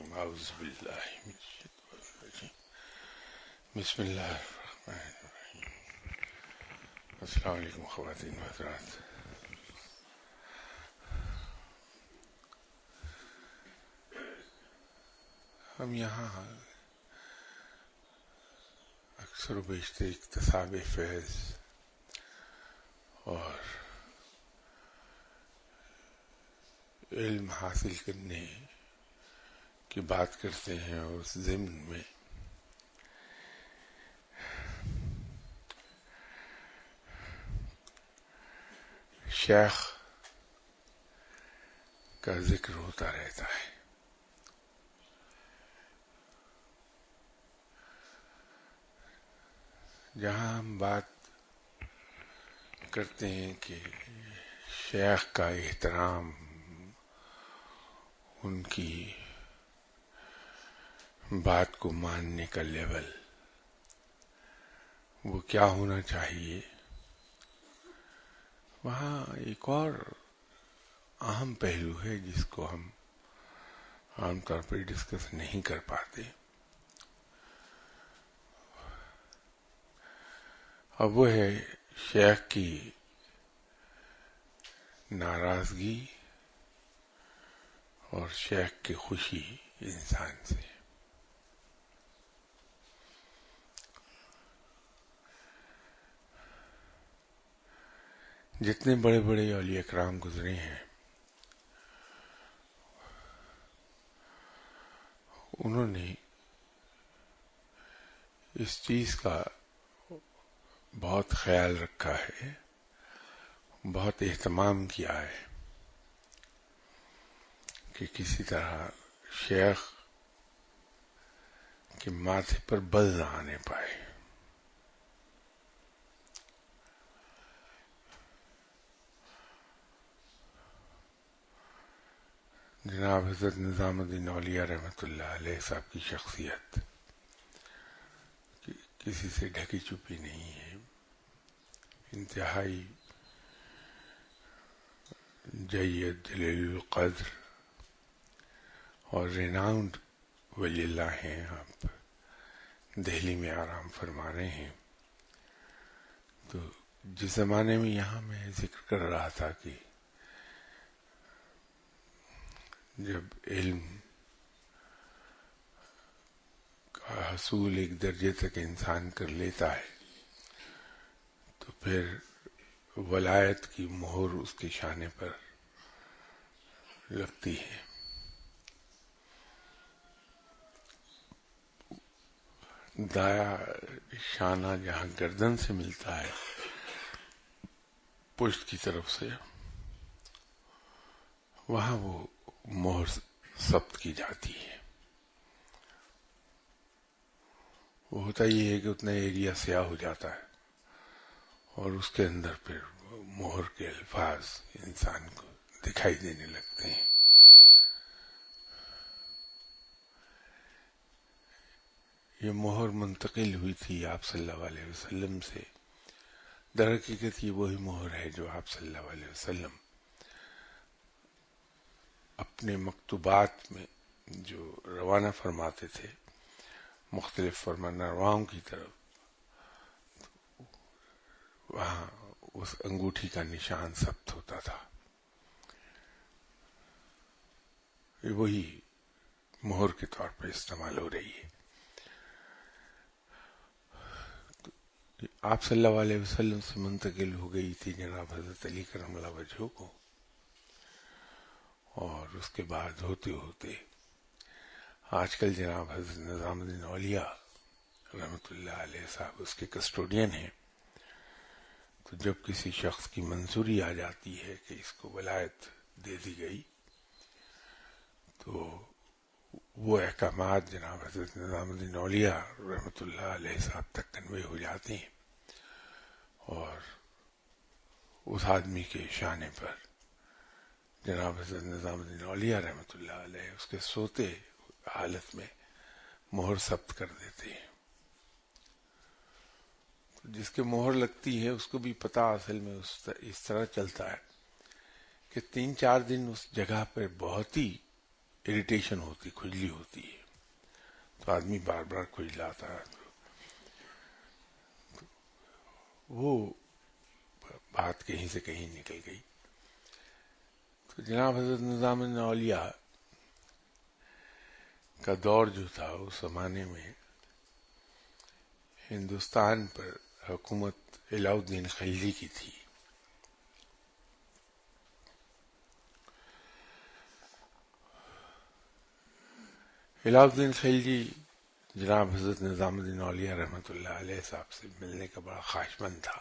الرجیم اعوذ باللہ من الشیطان الرجیم بسم اللہ الرحمن الرحیم. السلام علیکم خواتین و حضرات. ہم یہاں اکثر و بیشتر اکتساب فیض اور علم حاصل کرنے کی بات کرتے ہیں، اور اس ضمن میں شیخ کا ذکر ہوتا رہتا ہے. جہاں ہم بات کرتے ہیں کہ شیخ کا احترام، ان کی بات کو ماننے کا لیول وہ کیا ہونا چاہیے، وہاں ایک اور اہم پہلو ہے جس کو ہم عام طور پر ڈسکس نہیں کر پاتے، اور وہ ہے شیخ کی ناراضگی اور شیخ کی خوشی انسان سے. جتنے بڑے بڑے اولیاء کرام گزرے ہیں، انہوں نے اس چیز کا بہت خیال رکھا ہے، بہت اہتمام کیا ہے کہ کسی طرح شیخ کے ماتھے پر بل نہ آنے پائے. جناب حضرت نظام الدین اولیاء رحمۃ اللہ علیہ صاحب کی شخصیت کسی سے ڈھکی چھپی نہیں ہے. انتہائی جید، جلیل القدر اور ریناؤنڈ ولی اللہ ہیں. آپ دہلی میں آرام فرما رہے ہیں. تو جس زمانے میں یہاں میں ذکر کر رہا تھا کہ جب علم کا حصول ایک درجے تک انسان کر لیتا ہے تو پھر ولایت کی مہر اس کے شانے پر لگتی ہے. دایا شانہ جہاں گردن سے ملتا ہے، پشت کی طرف سے، وہاں وہ مہر ثبت کی جاتی ہے. وہ ہوتا یہ ہے کہ اتنا ایریا سیاہ ہو جاتا ہے اور اس کے اندر پھر مہر کے الفاظ انسان کو دکھائی دینے لگتے ہیں. یہ مہر منتقل ہوئی تھی آپ صلی اللہ علیہ وسلم سے. در حقیقت یہ وہی مہر ہے جو آپ صلی اللہ علیہ وسلم اپنے مکتوبات میں جو روانہ فرماتے تھے مختلف فرمانرواؤں کی طرف، وہاں اس انگوٹھی کا نشان ثبت ہوتا تھا. یہ وہی مہر کے طور پر استعمال ہو رہی ہے. آپ صلی اللہ علیہ وسلم سے منتقل ہو گئی تھی جناب حضرت علی کرم اللہ وجہہ کو، اور اس کے بعد ہوتے ہوتے آج کل جناب حضرت نظام الدین اولیاء رحمۃ اللہ علیہ صاحب اس کے کسٹوڈین ہیں. تو جب کسی شخص کی منظوری آ جاتی ہے کہ اس کو ولایت دے دی گئی تو وہ احکامات جناب حضرت نظام الدین اولیاء رحمۃ اللہ علیہ صاحب تک کنوے ہو جاتے ہیں، اور اس آدمی کے شانے پر جناب حضرت نظام الدین اولیاء رحمۃ اللہ علیہ اس کے سوتے حالت میں مہر ثبت کر دیتے ہیں. جس کے مہر لگتی ہے اس کو بھی پتا اصل میں اس طرح چلتا ہے کہ 3-4 دن اس جگہ پر بہت ہی اریٹیشن ہوتی، کھجلی ہوتی ہے، تو آدمی بار بار کھجلاتا ہے. وہ بات کہیں سے کہیں نکل گئی. تو جناب حضرت نظام الدین اولیاء کا دور جو تھا اس زمانے میں ہندوستان پر حکومت علاؤ الدین خلجی کی تھی. علاؤ الدین خلجی جناب حضرت نظام الدین اولیاء رحمۃ اللہ علیہ صاحب سے ملنے کا بڑا خواہشمند تھا.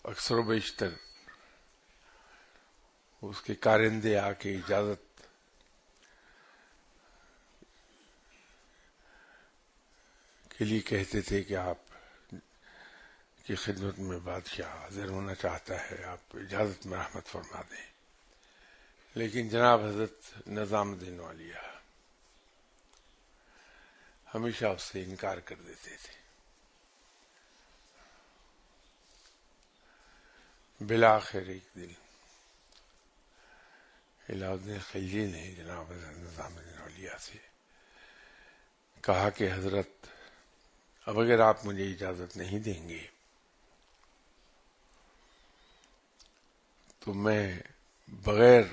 اکثر و بیشتر اس کے کارندے آ کے اجازت کے لیے کہتے تھے کہ آپ کی خدمت میں بادشاہ حاضر ہونا چاہتا ہے، آپ اجازت میں رحمت فرما دیں. لیکن جناب حضرت نظام الدین اولیاء ہمیشہ اس سے انکار کر دیتے تھے. بالآخر ایک دن علاؤ الدین خلجی نے جناب حضرت نظام الدین اولیاء سے کہا کہ حضرت اب اگر آپ مجھے اجازت نہیں دیں گے تو میں بغیر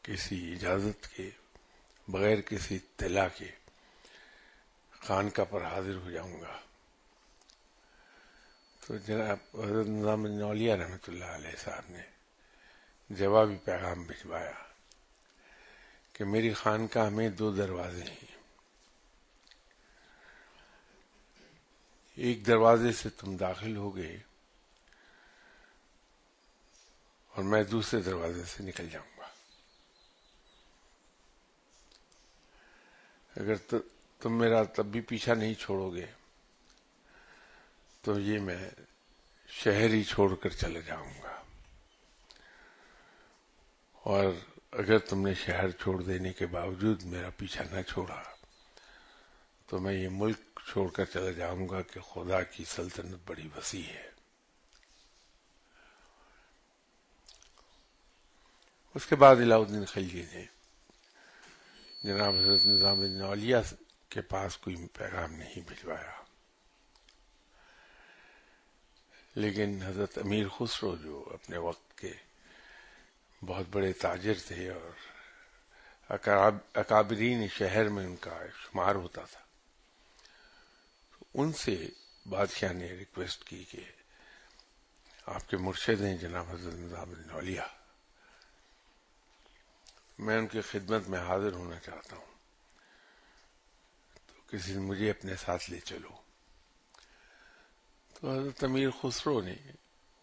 کسی اجازت کے، بغیر کسی اطلاع کے خانقاہ پر حاضر ہو جاؤں گا. تو جناب حضرت نظام الدین اولیاء رحمۃ اللہ علیہ صاحب نے جوابی پیغام بھجوایا کہ میری خانقاہ میں 2 دروازے ہیں، ایک دروازے سے تم داخل ہوگے اور میں دوسرے دروازے سے نکل جاؤں گا. اگر تم میرا تب بھی پیچھا نہیں چھوڑو گے تو یہ میں شہر ہی چھوڑ کر چلے جاؤں گا، اور اگر تم نے شہر چھوڑ دینے کے باوجود میرا پیچھا نہ چھوڑا تو میں یہ ملک چھوڑ کر چلا جاؤں گا کہ خدا کی سلطنت بڑی وسیع ہے. اس کے بعد علاؤ الدین خلجی نے جناب حضرت نظام الدین اولیاء کے پاس کوئی پیغام نہیں بھجوایا. لیکن حضرت امیر خسرو جو اپنے وقت کے بہت بڑے تاجر تھے اور اکابرین شہر میں ان کا شمار ہوتا تھا، ان سے بادشاہ نے ریکویسٹ کی کہ آپ کے مرشد ہیں جناب حضرت نظام الدین اولیاء، میں ان کی خدمت میں حاضر ہونا چاہتا ہوں، تو کسی دن مجھے اپنے ساتھ لے چلو. تو حضرت امیر خسرو نے،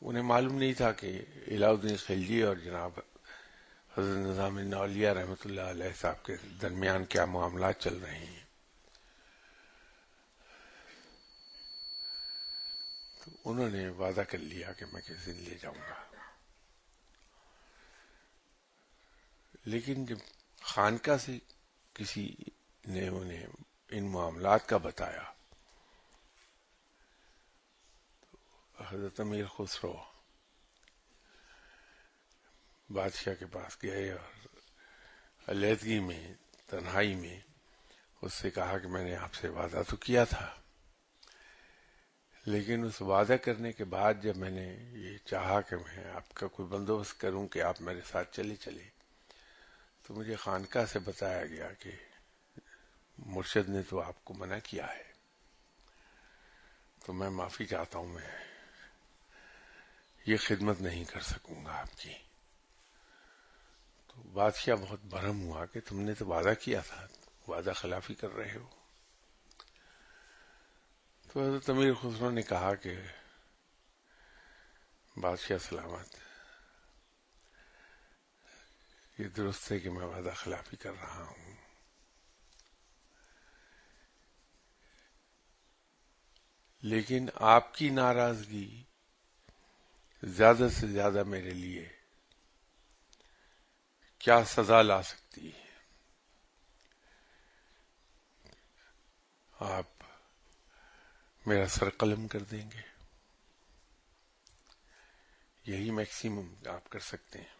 انہیں معلوم نہیں تھا کہ علاؤ الدین خلجی اور جناب حضرت نظام الدین اولیاء رحمۃ اللہ علیہ صاحب کے درمیان کیا معاملات چل رہے ہیں. تو انہوں نے وعدہ کر لیا کہ میں کسی دن لے جاؤں گا. لیکن جب خانقاہ سے کسی نے انہیں ان معاملات کا بتایا تو حضرت امیر خسرو بادشاہ کے پاس گئے اور علیحدگی میں، تنہائی میں اس سے کہا کہ میں نے آپ سے وعدہ تو کیا تھا، لیکن اس وعدہ کرنے کے بعد جب میں نے یہ چاہا کہ میں آپ کا کوئی بندوبست کروں کہ آپ میرے ساتھ چلے تو مجھے خانقاہ سے بتایا گیا کہ مرشد نے تو آپ کو منع کیا ہے، تو میں معافی چاہتا ہوں، میں یہ خدمت نہیں کر سکوں گا آپ کی. تو بادشاہ بہت برہم ہوا کہ تم نے تو وعدہ کیا تھا، وعدہ خلافی کر رہے ہو. تو حضرت امیر خسرو نے کہا کہ بادشاہ سلامت، یہ درست ہے کہ میں وعدہ خلافی کر رہا ہوں، لیکن آپ کی ناراضگی زیادہ سے زیادہ میرے لیے کیا سزا لا سکتی ہے. آپ میرا سر قلم کر دیں گے، یہی میکسیمم آپ کر سکتے ہیں.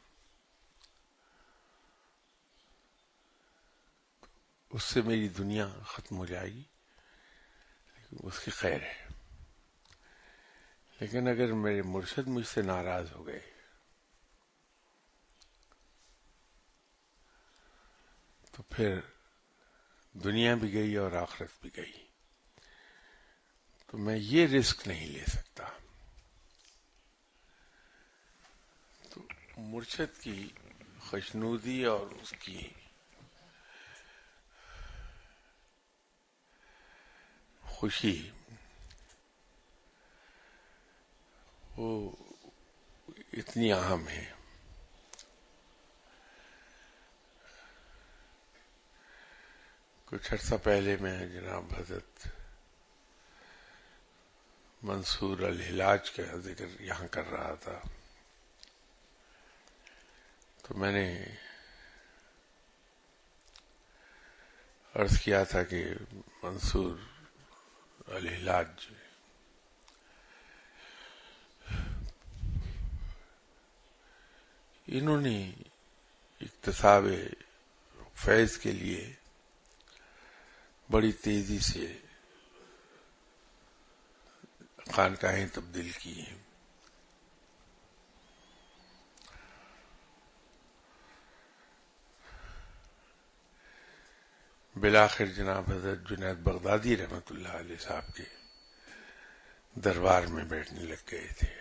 اس سے میری دنیا ختم ہو جائے گی، اس کی خیر ہے. لیکن اگر میرے مرشد مجھ سے ناراض ہو گئے تو پھر دنیا بھی گئی اور آخرت بھی گئی. تو میں یہ رسک نہیں لے سکتا. تو مرشد کی خوشنودی اور اس کی خوشی وہ اتنی اہم ہے. کچھ عرصہ پہلے میں جناب حضرت منصور الحلاج کا ذکر یہاں کر رہا تھا، تو میں نے عرض کیا تھا کہ منصور الحلاج انہوں نے اکتساب فیض کے لیے بڑی تیزی سے خانقاہیں تبدیل کی ہیں. بالآخر جناب حضرت جنید بغدادی رحمۃ اللہ علیہ صاحب کے دربار میں بیٹھنے لگ گئے تھے.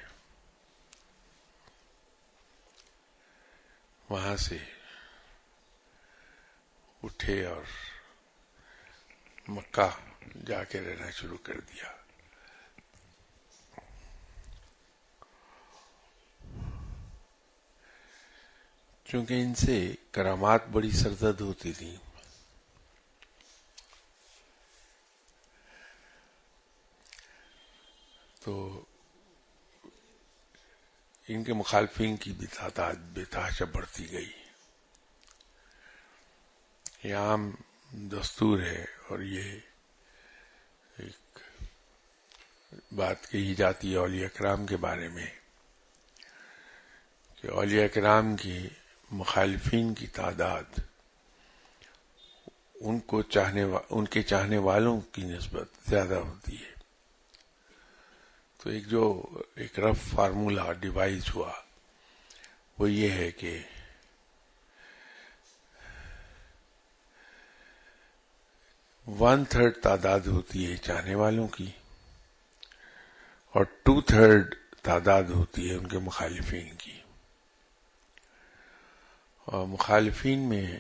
وہاں سے اٹھے اور مکہ جا کے رہنا شروع کر دیا. چونکہ ان سے کرامات بڑی سرزد ہوتی تھیں، تو ان کے مخالفین کی بھی تعداد بے تحاشا بڑھتی گئی. یہ عام دستور ہے، اور یہ ایک بات کہی جاتی ہے اولیاء کرام کے بارے میں کہ اولیاء کرام کی مخالفین کی تعداد ان کے چاہنے والوں کی نسبت زیادہ ہوتی ہے. تو ایک رف فارمولا ڈیوائز ہوا، وہ یہ ہے کہ 1/3 تعداد ہوتی ہے چاہنے والوں کی اور 2/3 تعداد ہوتی ہے ان کے مخالفین کی. اور مخالفین میں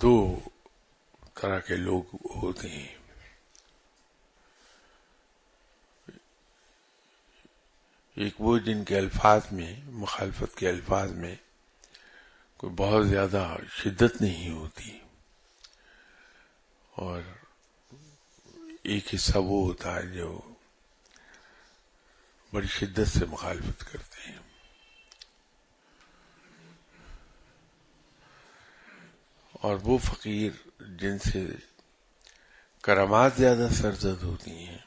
دو طرح کے لوگ ہوتے ہیں. ایک وہ جن کے الفاظ میں، مخالفت کے الفاظ میں کوئی بہت زیادہ شدت نہیں ہوتی، اور ایک حصہ وہ ہوتا ہے جو بڑی شدت سے مخالفت کرتے ہیں. اور وہ فقیر جن سے کرامات زیادہ سرزد ہوتی ہیں،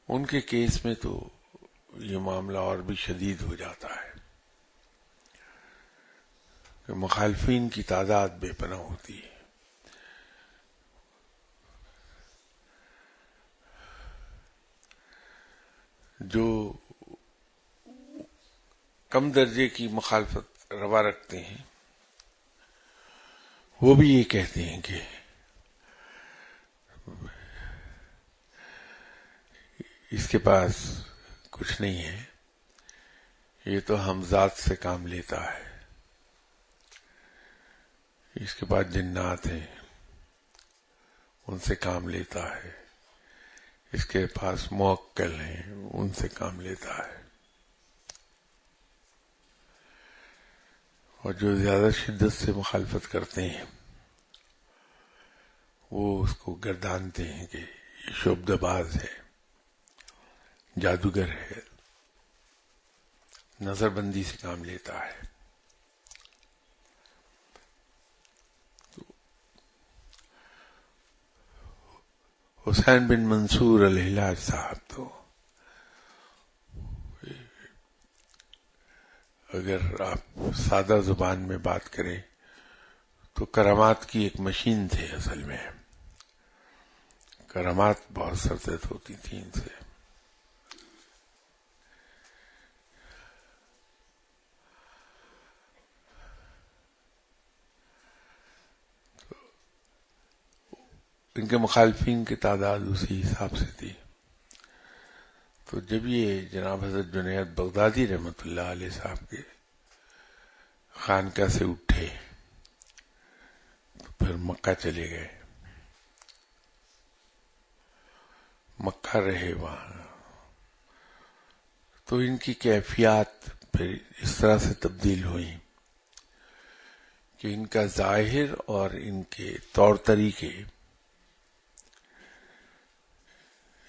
ان کے کیس میں تو یہ معاملہ اور بھی شدید ہو جاتا ہے کہ مخالفین کی تعداد بے پناہ ہوتی ہے. جو کم درجے کی مخالفت روا رکھتے ہیں وہ بھی یہ کہتے ہیں کہ اس کے پاس کچھ نہیں ہے، یہ تو ہمزاد سے کام لیتا ہے، اس کے پاس جنات ہیں ان سے کام لیتا ہے، اس کے پاس موکل ہیں ان سے کام لیتا ہے. اور جو زیادہ شدت سے مخالفت کرتے ہیں وہ اس کو گردانتے ہیں کہ یہ شعبدہ باز ہے، جادوگر ہے، نظر بندی سے کام لیتا ہے. حسین بن منصور الحلاج صاحب تو اگر آپ سادہ زبان میں بات کریں تو کرامات کی ایک مشین تھے اصل میں. کرامات بہت سرزد ہوتی تھیں ان سے. ان کے مخالفین کی تعداد اسی حساب سے تھی. تو جب یہ جناب حضرت جنید بغدادی رحمۃ اللہ علیہ صاحب کے خانقاہ سے اٹھے تو پھر مکہ چلے گئے. مکہ رہے وہاں. تو ان کی کیفیات پھر اس طرح سے تبدیل ہوئیں کہ ان کا ظاہر اور ان کے طور طریقے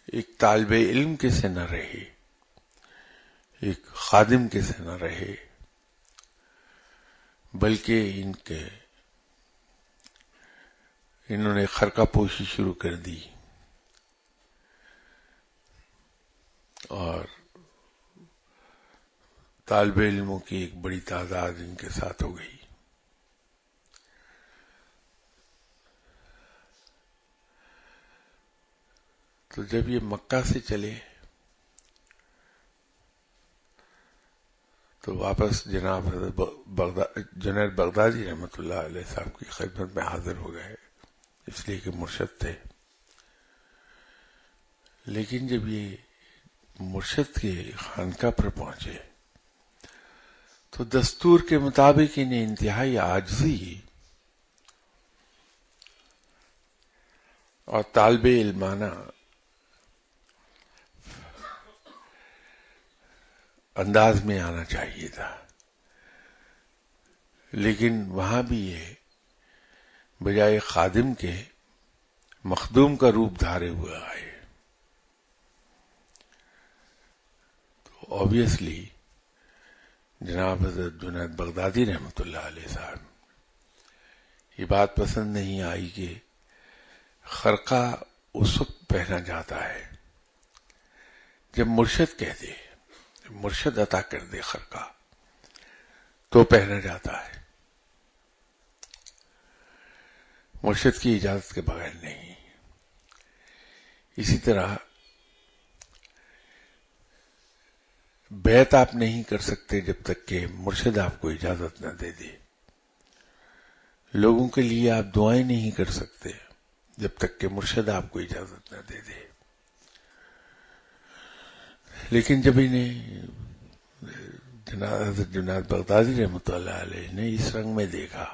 ایک طالب علم کے سے نہ رہے, ایک خادم کے سے نہ رہے, بلکہ انہوں نے خرقہ پوشی شروع کر دی اور طالب علموں کی ایک بڑی تعداد ان کے ساتھ ہو گئی. تو جب یہ مکہ سے چلے تو واپس جناب حضرت جنید بغدادی رحمۃ اللہ علیہ صاحب کی خدمت میں حاضر ہو گئے, اس لیے کہ مرشد تھے. لیکن جب یہ مرشد کے خانقاہ پر پہنچے تو دستور کے مطابق انہیں انتہائی عاجزی اور طالب علمانہ انداز میں آنا چاہیے تھا, لیکن وہاں بھی یہ بجائے خادم کے مخدوم کا روپ دھارے ہوئے آئے. تو obviously جناب حضرت جنید بغدادی رحمۃ اللہ علیہ صاحب یہ بات پسند نہیں آئی کہ خرقہ اس وقت پہنا جاتا ہے جب مرشد کہہ دے, مرشد عطا کر دے خرقہ تو پہنا جاتا ہے, مرشد کی اجازت کے بغیر نہیں. اسی طرح بیعت آپ نہیں کر سکتے جب تک کہ مرشد آپ کو اجازت نہ دے دے. لوگوں کے لیے آپ دعائیں نہیں کر سکتے جب تک کہ مرشد آپ کو اجازت نہ دے دے. لیکن جب انہیں حضرت جنید بغدادی رحمۃ اللہ علیہ نے اس رنگ میں دیکھا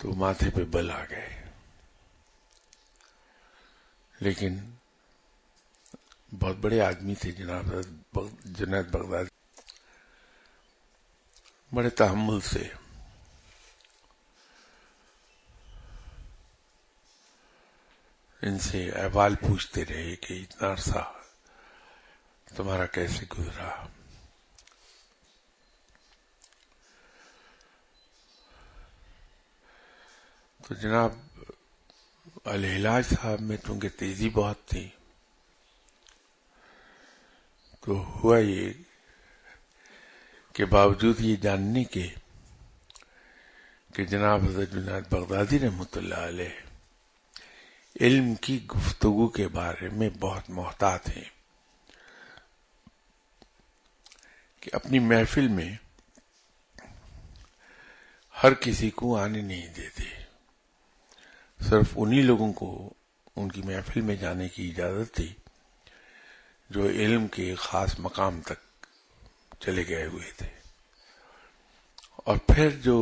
تو ماتھے پہ بل آ گئے. لیکن بہت بڑے آدمی تھے جناب جنید بغدادی, بڑے تحمل سے ان سے احوال پوچھتے رہے کہ اتنا عرصہ تمہارا کیسے گزرا. تو جناب الحلاج صاحب میں چونکہ تیزی بہت تھی تو ہوا یہ کہ باوجود یہ جاننے کے کہ جناب حضرت جنید بغدادی رحمۃ اللہ علیہ علم کی گفتگو کے بارے میں بہت محتاط ہیں کہ اپنی محفل میں ہر کسی کو آنے نہیں دیتے, صرف انہی لوگوں کو ان کی محفل میں جانے کی اجازت تھی جو علم کے خاص مقام تک چلے گئے ہوئے تھے. اور پھر جو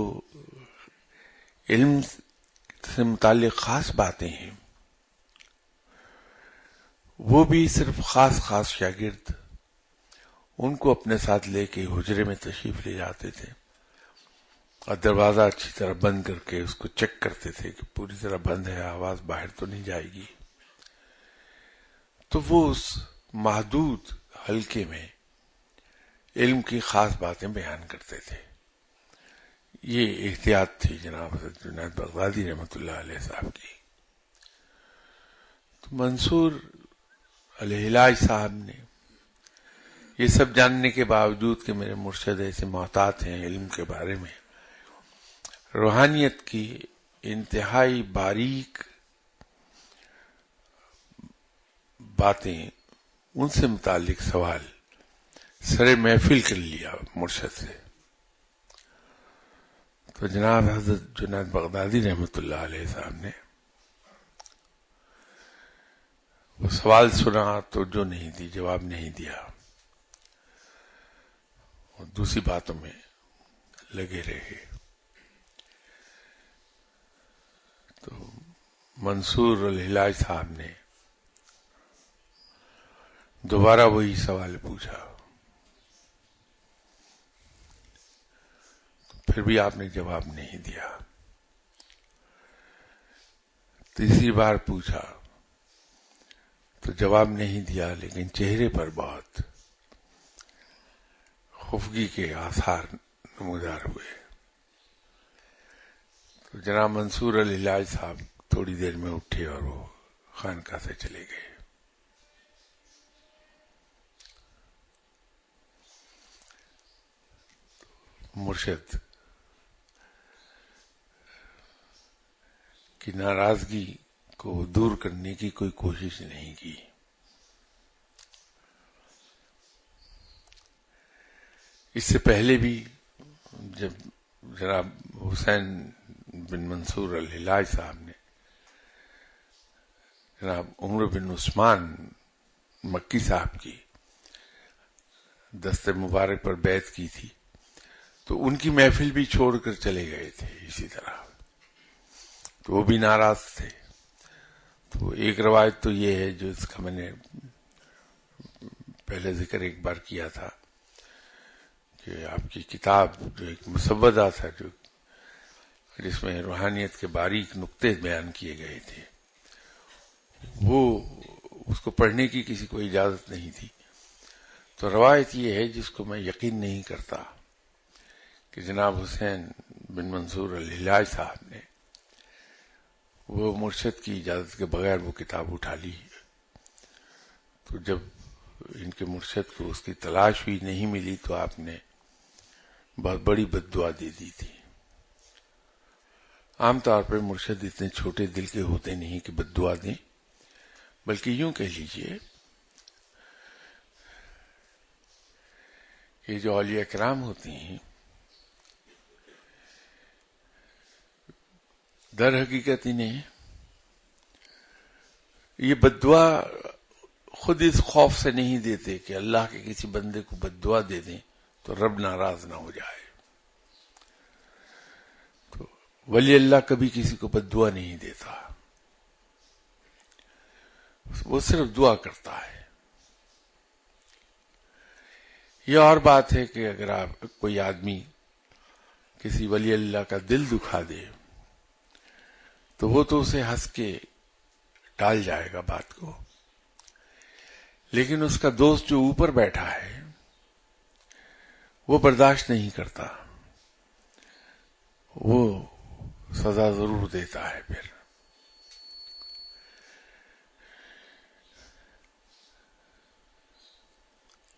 علم سے متعلق خاص باتیں ہیں وہ بھی صرف خاص شاگرد ان کو اپنے ساتھ لے کے حجرے میں تشریف لے جاتے تھے اور دروازہ اچھی طرح بند کر کے اس کو چیک کرتے تھے کہ پوری طرح بند ہے, آواز باہر تو نہیں جائے گی. تو وہ اس محدود حلقے میں علم کی خاص باتیں بیان کرتے تھے. یہ احتیاط تھی جناب حضرت جنید بغدادی رحمۃ اللہ علیہ صاحب کی. تو منصور الحلاج صاحب نے یہ سب جاننے کے باوجود کہ میرے مرشد ایسے محتاط ہیں علم کے بارے میں، روحانیت کی انتہائی باریک باتیں، ان سے متعلق سوال سر محفل کر لیا مرشد سے، تو جناب حضرت جنید بغدادی رحمۃ اللہ علیہ صاحب نے وہ سوال سنا تو جو نہیں دی، جواب نہیں دیا، اور دوسری باتوں میں لگے رہے۔ تو منصور الحلاج صاحب نے دوبارہ وہی سوال پوچھا، پھر بھی آپ نے جواب نہیں دیا۔ تیسری بار پوچھا تو جواب نہیں دیا، لیکن چہرے پر بہت خفگی کے آثار نمودار ہوئے۔ تو جناب منصور الحلاج صاحب تھوڑی دیر میں اٹھے اور وہ خانقاہ سے چلے گئے۔ مرشد کی ناراضگی کو دور کرنے کی کوئی کوشش نہیں کی۔ اس سے پہلے بھی جب جناب حسین بن منصور الحلاج صاحب نے جناب عمر بن عثمان مکی صاحب کی دست مبارک پر بیعت کی تھی، تو ان کی محفل بھی چھوڑ کر چلے گئے تھے اسی طرح، تو وہ بھی ناراض تھے۔ تو ایک روایت تو یہ ہے، جو اس کا میں نے پہلے ذکر ایک بار کیا تھا، کہ آپ کی کتاب جو ایک مسودہ تھا، جو جس میں روحانیت کے باریک نقطے بیان کیے گئے تھے، وہ اس کو پڑھنے کی کسی کو اجازت نہیں تھی۔ تو روایت یہ ہے، جس کو میں یقین نہیں کرتا، کہ جناب حسین بن منصور الحلاج صاحب نے وہ مرشد کی اجازت کے بغیر وہ کتاب اٹھا لی۔ تو جب ان کے مرشد کو اس کی تلاش بھی نہیں ملی، تو آپ نے بہت بڑی بد دعا دے دی تھی۔ عام طور پر مرشد اتنے چھوٹے دل کے ہوتے نہیں کہ بد دعا دیں، بلکہ یوں کہہ لیجئے کہ جو اولیاء کرام ہوتے ہیں، در حقیقت انہیں یہ بد دعا خود اس خوف سے نہیں دیتے کہ اللہ کے کسی بندے کو بد دعا دے دیں تو رب ناراض نہ ہو جائے۔ تو ولی اللہ کبھی کسی کو بد دعا نہیں دیتا، وہ صرف دعا کرتا ہے۔ یہ اور بات ہے کہ اگر آپ کوئی آدمی کسی ولی اللہ کا دل دکھا دے، تو وہ تو اسے ہنس کے ٹال جائے گا بات کو، لیکن اس کا دوست جو اوپر بیٹھا ہے وہ برداشت نہیں کرتا، وہ سزا ضرور دیتا ہے۔ پھر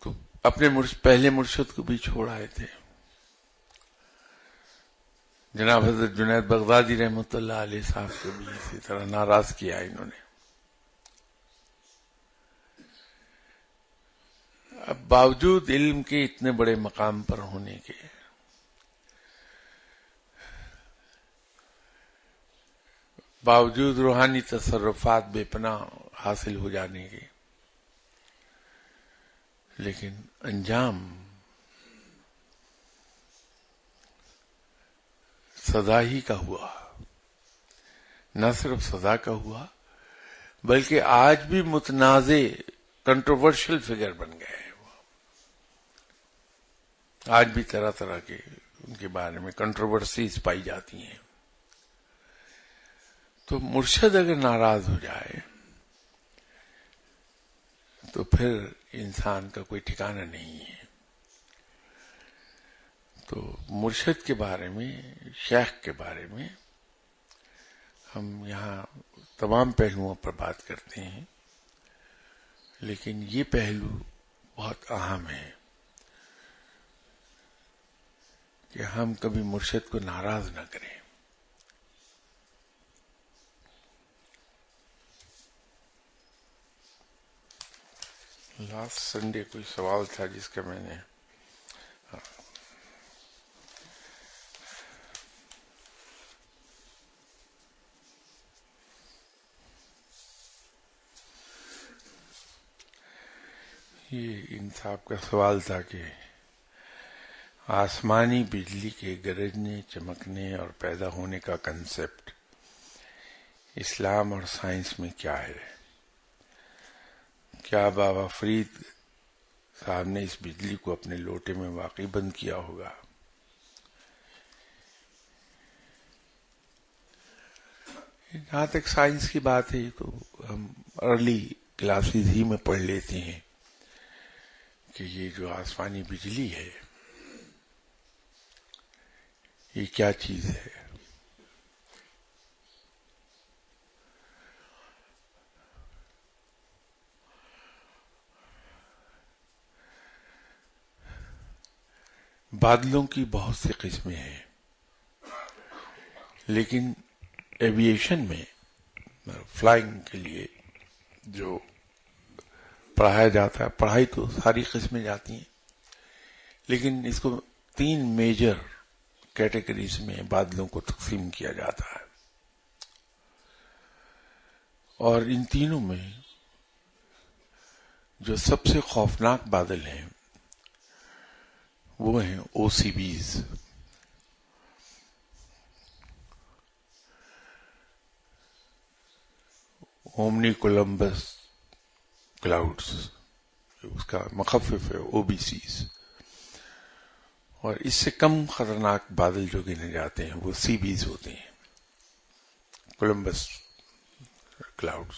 تو اپنے پہلے مرشد کو بھی چھوڑ آئے تھے، جناب حضرت جنید بغدادی رحمۃ اللہ علیہ صاحب کو بھی اسی طرح ناراض کیا انہوں نے۔ اب باوجود علم کے اتنے بڑے مقام پر ہونے کے، باوجود روحانی تصرفات بے پناہ حاصل ہو جانے کے، لیکن انجام سزا ہی کا ہوا۔ نہ صرف سزا کا ہوا، بلکہ آج بھی متنازع کنٹروورشل فگر بن گئے ہیں۔ وہ آج بھی طرح طرح کے ان کے بارے میں کنٹروورسیز پائی جاتی ہیں۔ تو مرشد اگر ناراض ہو جائے تو پھر انسان کا کوئی ٹھکانہ نہیں ہے۔ تو مرشد کے بارے میں، شیخ کے بارے میں ہم یہاں تمام پہلوؤں پر بات کرتے ہیں، لیکن یہ پہلو بہت اہم ہے کہ ہم کبھی مرشد کو ناراض نہ کریں. لاسٹ سنڈے کوئی سوال تھا جس کا میں نے یہ انصاف کا سوال تھا کہ آسمانی بجلی کے گرجنے، چمکنے اور پیدا ہونے کا کنسپٹ اسلام اور سائنس میں کیا ہے؟ کیا بابا فرید صاحب نے اس بجلی کو اپنے لوٹے میں واقعی بند کیا ہوگا؟ جہاں تک سائنس کی بات ہے تو ہم ارلی کلاسز ہی میں پڑھ لیتے ہیں کہ یہ جو آسمانی بجلی ہے یہ کیا چیز ہے. بادلوں کی بہت سی قسمیں ہیں، لیکن ایویشن میں فلائنگ کے لیے جو پڑھایا جاتا ہے، پڑھائی تو ساری قسمیں جاتی ہیں، لیکن اس کو 3 میجر کیٹیگریز میں بادلوں کو تقسیم کیا جاتا ہے، اور ان تینوں میں جو سب سے خوفناک بادل ہیں وہ ہیں او سی بیز. اومنی کولمبس کلاؤڈز، اس کا مخفف ہے او بی سیز. اور اس سے کم خطرناک بادل جو گنے جاتے ہیں وہ سی بیز ہوتے ہیں، کولمبس کلاؤڈز.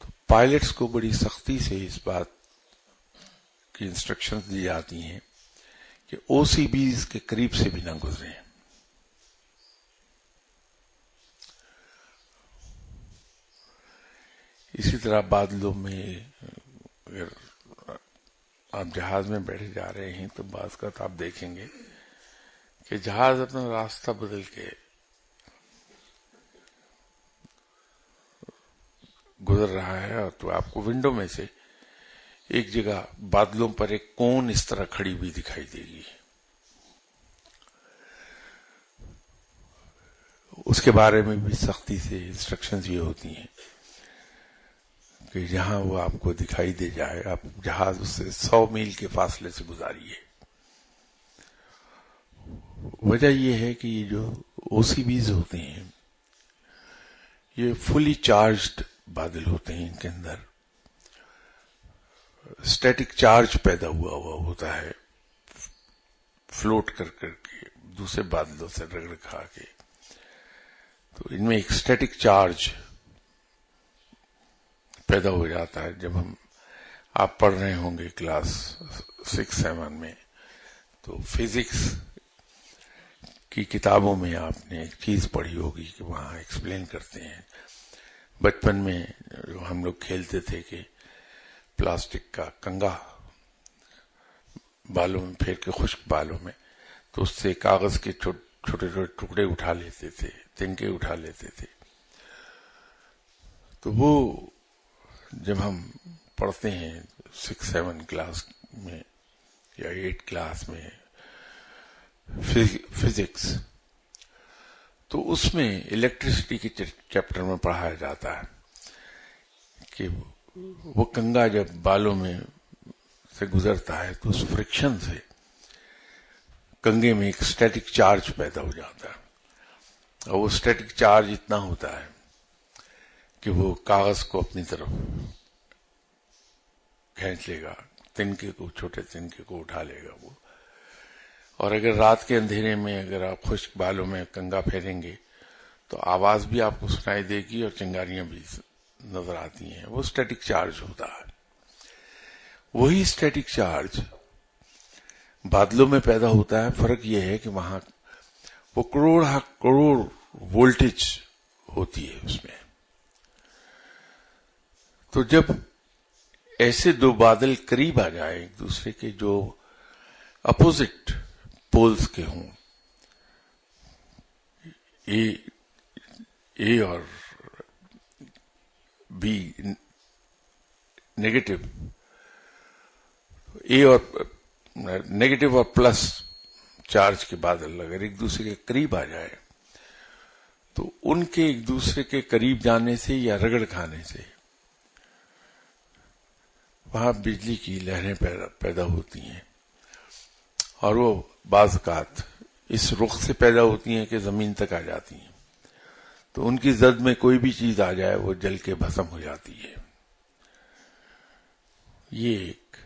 تو پائلٹس کو بڑی سختی سے اس بات کی انسٹرکشنز دی جاتی ہیں کہ او سی بیز کے قریب سے بھی نہ گزریں. اسی طرح بادلوں میں اگر آپ جہاز میں بیٹھے جا رہے ہیں تو بعض کا آپ دیکھیں گے کہ جہاز اپنا راستہ بدل کے گزر رہا ہے، اور تو آپ کو ونڈو میں سے ایک جگہ بادلوں پر ایک کون اس طرح کھڑی ہوئی دکھائی دے گی. اس کے بارے میں بھی سختی سے انسٹرکشنز یہ ہوتی ہیں کہ جہاں وہ آپ کو دکھائی دے جائے آپ جہاز اس سے 100 میل کے فاصلے سے گزاریے. وجہ یہ ہے کہ یہ جو او سی بیز ہوتے ہیں یہ فلی چارجڈ بادل ہوتے ہیں، ان کے اندر اسٹیٹک چارج پیدا ہوا ہوتا ہے، فلوٹ کر کے دوسرے بادلوں سے رگڑ کھا کے. تو ان میں ایک اسٹیٹک چارج پیدا ہو جاتا ہے. جب آپ پڑھ رہے ہوں گے کلاس 6-7 میں تو فزکس کی کتابوں میں آپ نے ایک چیز پڑھی ہوگی کہ وہاں ایکسپلین کرتے ہیں. بچپن میں جو ہم لوگ کھیلتے تھے کہ پلاسٹک کا کنگا بالوں میں پھیر کے، خشک بالوں میں، تو اس سے کاغذ کے چھوٹے چھوٹے ٹکڑے اٹھا لیتے تھے، تنکے اٹھا لیتے تھے. تو وہ جب ہم پڑھتے ہیں 6-7 کلاس میں یا 8 کلاس میں فزکس، تو اس میں الیکٹریسٹی کے چیپٹر میں پڑھایا جاتا ہے کہ وہ کنگا جب بالوں میں سے گزرتا ہے تو اس فرکشن سے کنگے میں ایک اسٹیٹک چارج پیدا ہو جاتا ہے، اور وہ اسٹیٹک چارج اتنا ہوتا ہے کہ وہ کاغذ کو اپنی طرف کھینچ لے گا، تنکے کو، چھوٹے تنکے کو اٹھا لے گا وہ. اور اگر رات کے اندھیرے میں اگر آپ خشک بالوں میں کنگا پھیریں گے تو آواز بھی آپ کو سنائی دے گی اور چنگاریاں بھی نظر آتی ہیں. وہ اسٹیٹک چارج ہوتا ہے. وہی اسٹیٹک چارج بادلوں میں پیدا ہوتا ہے. فرق یہ ہے کہ وہاں وہ کروڑ وولٹیج ہوتی ہے اس میں. تو جب ایسے دو بادل قریب آ جائیں ایک دوسرے کے جو اپوزٹ پولز کے ہوں، اے اور بی نیگیٹو، اے اور نیگیٹو اور پلس چارج کے بادل اگر ایک دوسرے کے قریب آ جائے تو ان کے ایک دوسرے کے قریب جانے سے یا رگڑ کھانے سے وہاں بجلی کی لہریں پیدا ہوتی ہیں، اور وہ بعض اوقات اس رخ سے پیدا ہوتی ہیں کہ زمین تک آ جاتی ہیں، تو ان کی زد میں کوئی بھی چیز آ جائے وہ جل کے بھسم ہو جاتی ہے۔ یہ ایک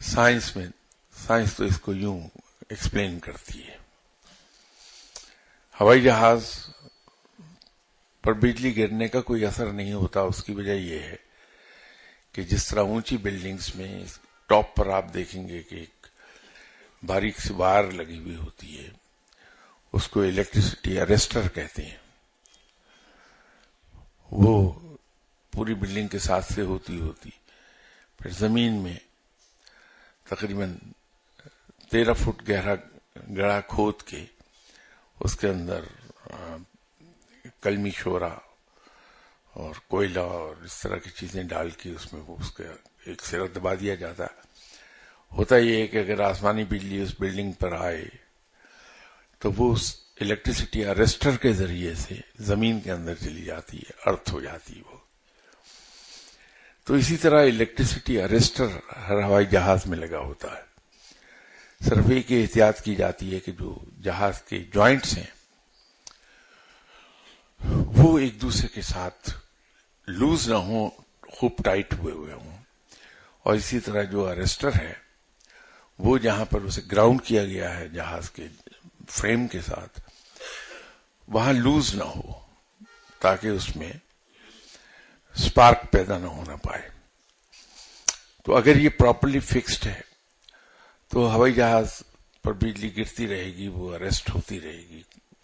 سائنس تو اس کو یوں ایکسپلین کرتی ہے۔ ہوائی جہاز پر بجلی گرنے کا کوئی اثر نہیں ہوتا، اس کی وجہ یہ ہے کہ جس طرح اونچی بلڈنگز میں ٹاپ پر آپ دیکھیں گے کہ ایک باریک سی وائر لگی ہوئی ہوتی ہے، اس کو الیکٹریسٹی اریسٹر کہتے ہیں، وہ پوری بلڈنگ کے ساتھ سے ہوتی پھر زمین میں تقریباً 13 فٹ گہرا گڑھا کھود کے اس کے اندر کلمی شورا اور کوئلہ اور اس طرح کی چیزیں ڈال کے اس میں اس کا ایک سرا دبا دیا جاتا ہے۔ ہوتا یہ ہے کہ اگر آسمانی بجلی اس بلڈنگ پر آئے تو وہ اس الیکٹریسٹی اریسٹر کے ذریعے سے زمین کے اندر چلی جاتی ہے، ارتھ ہو جاتی ہے وہ۔ تو اسی طرح الیکٹریسٹی اریسٹر ہر ہوائی جہاز میں لگا ہوتا ہے، صرف ایک احتیاط کی جاتی ہے کہ جو جہاز کے جوائنٹس ہیں وہ ایک دوسرے کے ساتھ لوز نہ ہوں، خوب ٹائٹ ہوئے ہوں، اور اسی طرح جو اریسٹر ہے وہ جہاں پر اسے گراؤنڈ کیا گیا ہے جہاز کے فریم کے ساتھ وہاں لوز نہ ہو تاکہ اس میں سپارک پیدا نہ ہونا پائے۔ تو اگر یہ پراپرلی فکسڈ ہے تو ہوائی جہاز پر بجلی گرتی رہے گی، وہ اریسٹ ہوتی رہے گی،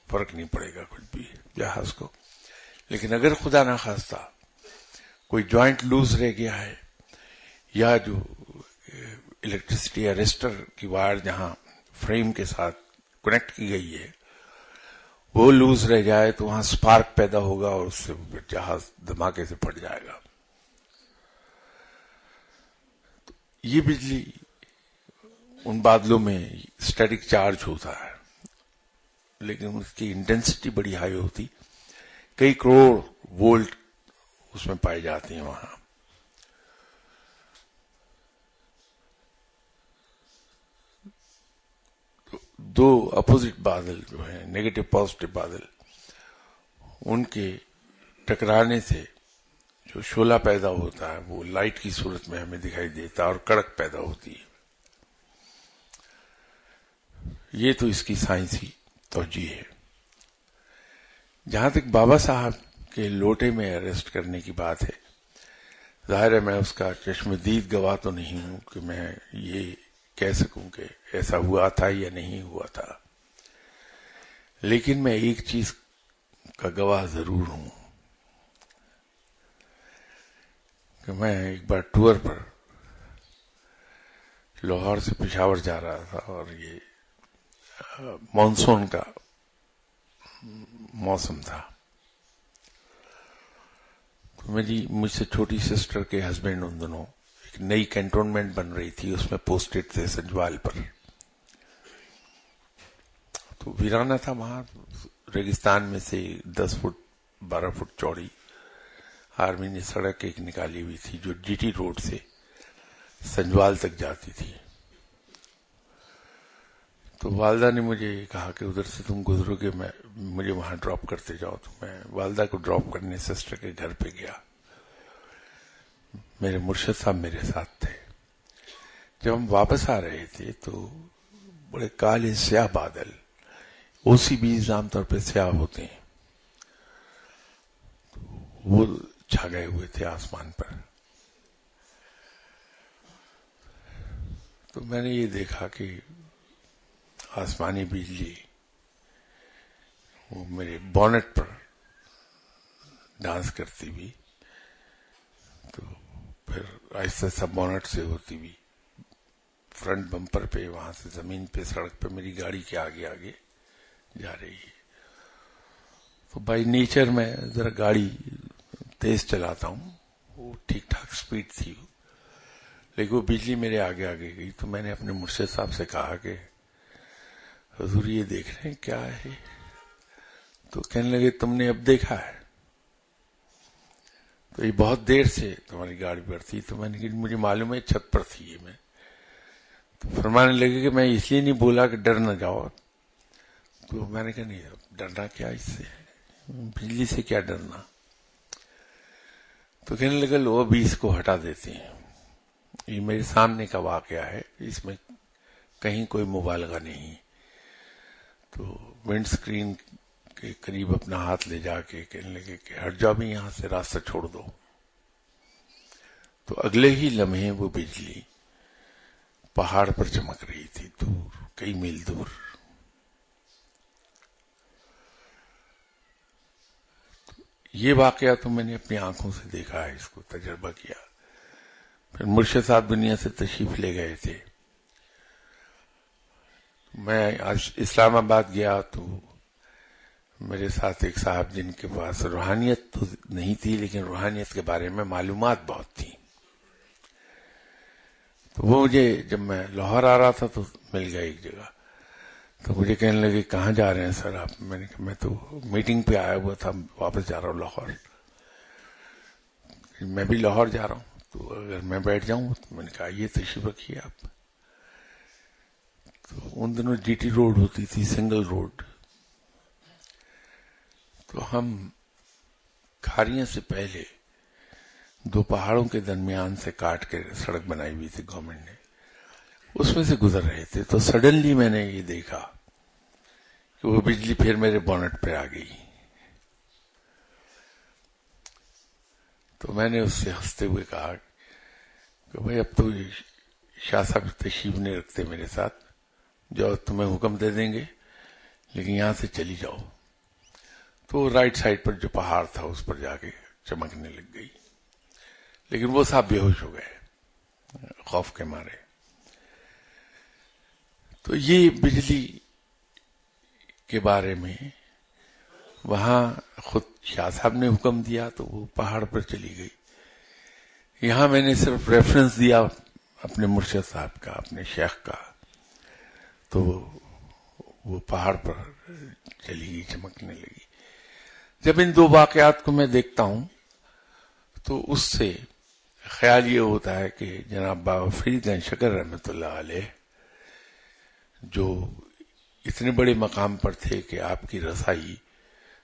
فرق نہیں پڑے گا کچھ بھی جہاز کو۔ لیکن اگر خدا نہ خواستہ کوئی جوائنٹ لوز رہ گیا ہے یا جو الیکٹریسٹی اریسٹر کی وائر جہاں فریم کے ساتھ کنیکٹ کی گئی ہے وہ لوز رہ جائے تو وہاں سپارک پیدا ہوگا اور اس سے جہاز دھماکے سے پھٹ جائے گا۔ تو یہ بجلی ان بادلوں میں اسٹیٹک چارج ہوتا ہے لیکن اس کی انٹینسٹی بڑی ہائی ہوتی، کئی کروڑ وولٹ اس میں پائے جاتے ہیں وہاں۔ دو اپوزٹ بادل جو ہیں نیگیٹو پازیٹو بادل، ان کے ٹکرانے سے جو شعلہ پیدا ہوتا ہے وہ لائٹ کی صورت میں ہمیں دکھائی دیتا ہے اور کڑک پیدا ہوتی ہے۔ یہ تو اس کی سائنسی توجہ ہے۔ جہاں تک بابا صاحب کے لوٹے میں اریسٹ کرنے کی بات ہے، ظاہر ہے میں اس کا چشمدید گواہ تو نہیں ہوں کہ میں یہ کہہ سکوں کہ ایسا ہوا تھا یا نہیں ہوا تھا، لیکن میں ایک چیز کا گواہ ضرور ہوں کہ میں ایک بار ٹور پر لاہور سے پشاور جا رہا تھا اور یہ مانسون کا موسم تھا، تو مجھ سے چھوٹی سسٹر کے ہسبینڈ ان دنوں ایک نئی کینٹونمنٹ بن رہی تھی، اس میں پوسٹڈ تھے سنجوال پر، تو ویرانہ تھا وہاں ریگستان میں سے 10 فٹ 12 فٹ چوڑی آرمی نے سڑک ایک نکالی ہوئی تھی جو جی ٹی روڈ سے سنجوال تک جاتی تھی۔ تو والدہ نے مجھے کہا کہ ادھر سے تم گزرو گے، مجھے وہاں ڈراپ کرتے جاؤ، تو میں والدہ کو ڈراپ کرنے سسٹر کے گھر پہ گیا۔ میرے مرشد صاحب میرے ساتھ تھے۔ جب ہم واپس آ رہے تھے تو بڑے کالے سیاہ بادل، او سی بیز عام طور پہ سیاہ ہوتے ہیں، وہ چھا گئے ہوئے تھے آسمان پر۔ تو میں نے یہ دیکھا کہ آسمانی بجلی وہ میرے بونٹ پر ڈانس کرتی ہوئی، تو پھر آہستہ آہستہ بونٹ سے ہوتی ہوئی فرنٹ بمپر پہ، وہاں سے زمین پہ، سڑک پہ میری گاڑی کے آگے آگے جا رہی ہے. تو بائی نیچر میں ذرا گاڑی تیز چلاتا ہوں، وہ ٹھیک ٹھاک سپیڈ تھی، لیکن وہ بجلی میرے آگے آگے گئی. تو میں نے اپنے مرشد صاحب سے کہا کہ حضور یہ دیکھ رہے ہیں کیا ہے؟ تو کہنے لگے تم نے اب دیکھا ہے؟ تو یہ بہت دیر سے تمہاری گاڑی پر تھی. تو میں نے کہا مجھے معلوم ہے چھت پر تھی یہ. میں تو فرمانے لگے کہ میں اس لیے نہیں بولا کہ ڈر نہ جاؤ. تو میں نے کہا نہیں، ڈرنا کیا اس سے، بجلی سے کیا ڈرنا. تو کہنے لگا لو ابھی اس کو ہٹا دیتے ہیں. یہ میرے سامنے کا واقعہ ہے، اس میں کہیں کوئی مبالغہ نہیں. تو ونڈ سکرین کے قریب اپنا ہاتھ لے جا کے کہنے لگے کہ ہٹ جاؤ بھی یہاں سے، راستہ چھوڑ دو. تو اگلے ہی لمحے وہ بجلی پہاڑ پر چمک رہی تھی، دور، کئی میل دور. یہ واقعہ تو میں نے اپنی آنکھوں سے دیکھا ہے، اس کو تجربہ کیا. پھر مرشد صاحب دنیا سے تشریف لے گئے تھے. میں آج اسلام آباد گیا تو میرے ساتھ ایک صاحب جن کے پاس روحانیت تو نہیں تھی لیکن روحانیت کے بارے میں معلومات بہت تھی. تو وہ مجھے جب میں لاہور آ رہا تھا تو مل گیا ایک جگہ. تو مجھے کہنے لگے کہاں جا رہے ہیں سر آپ؟ میں نے کہا میں تو میٹنگ پہ آیا ہوا تھا، واپس جا رہا ہوں لاہور. میں بھی لاہور جا رہا ہوں، تو اگر میں بیٹھ جاؤں. تو میں نے کہا یہ تشریف رکھیے آپ. تو ان دنوں جی ٹی روڈ ہوتی تھی، سنگل روڈ. تو ہم کھاریاں سے پہلے دو پہاڑوں کے درمیان سے کاٹ کے سڑک بنائی ہوئی تھی گورنمنٹ نے، اس میں سے گزر رہے تھے. تو سڈنلی میں نے یہ دیکھا کہ وہ بجلی پھر میرے بونٹ پہ آ گئی. تو میں نے اس سے ہنستے ہوئے کہا کہ بھائی اب تو شاہ صاحب تشریف نہیں رکھتے میرے ساتھ، جو تمہیں حکم دے دیں گے، لیکن یہاں سے چلی جاؤ. تو رائٹ سائڈ پر جو پہاڑ تھا اس پر جا کے چمکنے لگ گئی، لیکن وہ صاحب بے ہوش ہو گئے خوف کے مارے. تو یہ بجلی کے بارے میں وہاں خود شاہ صاحب نے حکم دیا تو وہ پہاڑ پر چلی گئی. یہاں میں نے صرف ریفرنس دیا اپنے مرشد صاحب کا، اپنے شیخ کا، تو وہ پہاڑ پر چلی گئی، چمکنے لگی. جب ان دو واقعات کو میں دیکھتا ہوں تو اس سے خیال یہ ہوتا ہے کہ جناب بابا فرید گنج شکر رحمۃ اللہ علیہ جو اتنے بڑے مقام پر تھے کہ آپ کی رسائی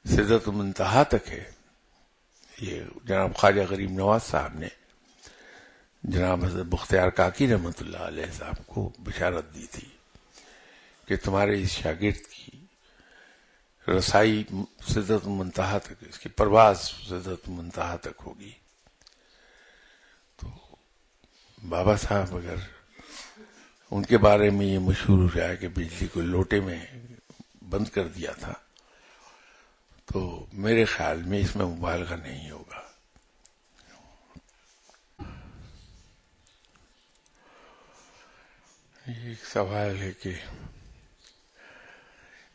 سدرۃ المنتہا تک ہے. یہ جناب خواجہ غریب نواز صاحب نے جناب حضرت بختیار کاکی رحمۃ اللہ علیہ صاحب کو بشارت دی تھی کہ تمہارے اس شاگرد کی رسائی سدرۃ المنتہا تک، اس کی پرواز سدرۃ المنتہا تک ہوگی. تو بابا صاحب اگر ان کے بارے میں یہ مشہور ہو جائے کہ بجلی کو لوٹے میں بند کر دیا تھا، تو میرے خیال میں اس میں مبالغہ نہیں ہوگا. یہ ایک سوال ہے کہ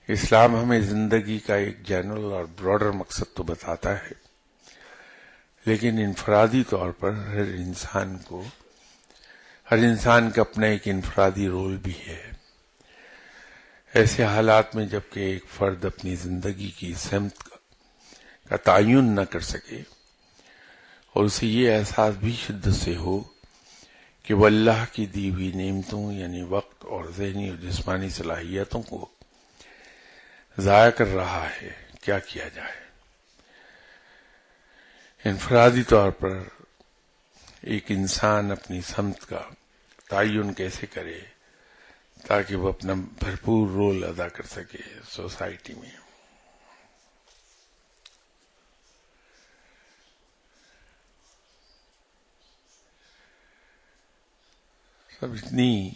اسلام ہمیں زندگی کا ایک جنرل اور براڈر مقصد تو بتاتا ہے، لیکن انفرادی طور پر ہر انسان کا اپنا ایک انفرادی رول بھی ہے. ایسے حالات میں جبکہ ایک فرد اپنی زندگی کی سمت کا تعین نہ کر سکے اور اسے یہ احساس بھی شدت سے ہو کہ وہ اللہ کی دی ہوئی نعمتوں یعنی وقت اور ذہنی اور جسمانی صلاحیتوں کو ضائع کر رہا ہے، کیا کیا جائے؟ انفرادی طور پر ایک انسان اپنی سمت کا تعین کیسے کرے تاکہ وہ اپنا بھرپور رول ادا کر سکے سوسائٹی میں؟ سب اتنی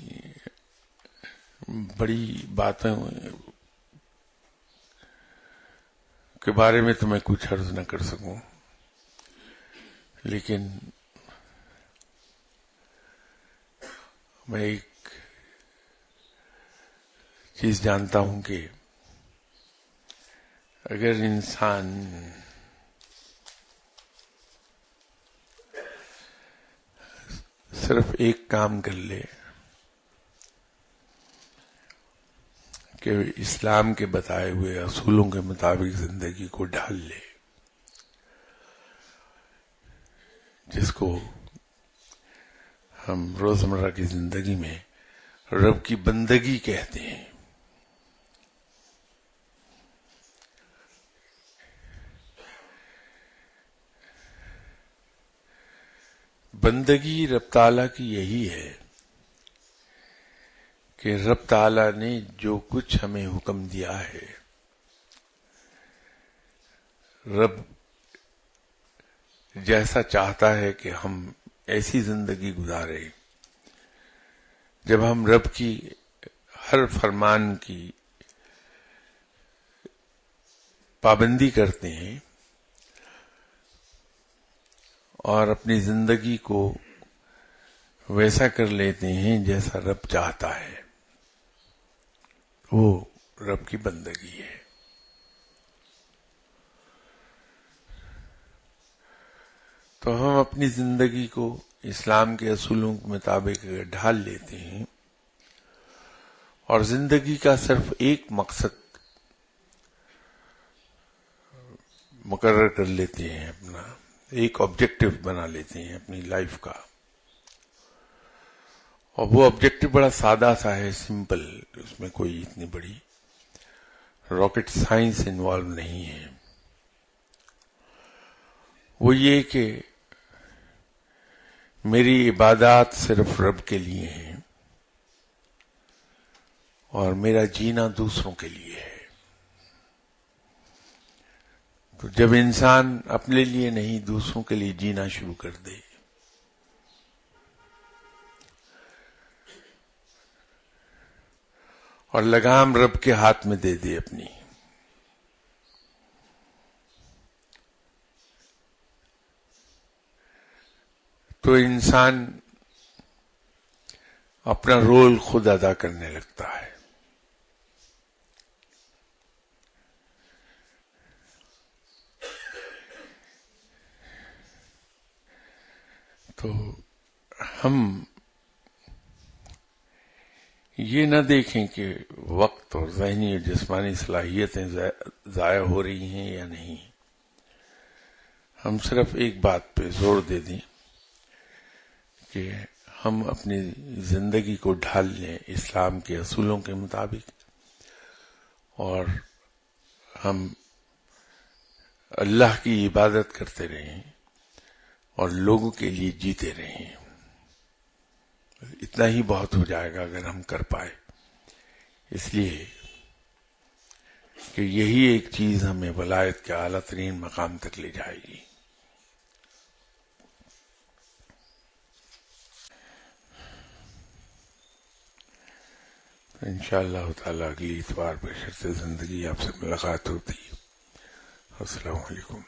بڑی باتوں کے بارے میں تو میں کچھ عرض نہ کر سکوں، لیکن میں ایک چیز جانتا ہوں کہ اگر انسان صرف ایک کام کر لے کہ اسلام کے بتائے ہوئے اصولوں کے مطابق زندگی کو ڈھال لے، جس کو ہم روزمرہ کی زندگی میں رب کی بندگی کہتے ہیں، بندگی رب تعالیٰ کی یہی ہے کہ رب تعالیٰ نے جو کچھ ہمیں حکم دیا ہے، رب جیسا چاہتا ہے کہ ہم ایسی زندگی گزارے، جب ہم رب کی ہر فرمان کی پابندی کرتے ہیں اور اپنی زندگی کو ویسا کر لیتے ہیں جیسا رب چاہتا ہے، وہ رب کی بندگی ہے۔ تو ہم اپنی زندگی کو اسلام کے اصولوں کے مطابق ڈھال لیتے ہیں اور زندگی کا صرف ایک مقصد مقرر کر لیتے ہیں، اپنا ایک آبجیکٹو بنا لیتے ہیں اپنی لائف کا، اور وہ آبجیکٹو بڑا سادہ سا ہے، سمپل، اس میں کوئی اتنی بڑی راکٹ سائنس انوالو نہیں ہے۔ وہ یہ کہ میری عبادات صرف رب کے لیے ہیں اور میرا جینا دوسروں کے لیے ہے۔ تو جب انسان اپنے لیے نہیں دوسروں کے لیے جینا شروع کر دے اور لگام رب کے ہاتھ میں دے دے اپنی، تو انسان اپنا رول خود ادا کرنے لگتا ہے۔ تو ہم یہ نہ دیکھیں کہ وقت اور ذہنی اور جسمانی صلاحیتیں ضائع ہو رہی ہیں یا نہیں، ہم صرف ایک بات پہ زور دے دیں کہ ہم اپنی زندگی کو ڈھال لیں اسلام کے اصولوں کے مطابق، اور ہم اللہ کی عبادت کرتے رہیں اور لوگوں کے لیے جیتے رہیں۔ اتنا ہی بہت ہو جائے گا اگر ہم کر پائے، اس لیے کہ یہی ایک چیز ہمیں ولایت کے اعلیٰ ترین مقام تک لے جائے گی۔ انشاءاللہ تعالی اگلی اتوار بشرط زندگی آپ سے ملاقات ہوتی۔ السلام علیکم۔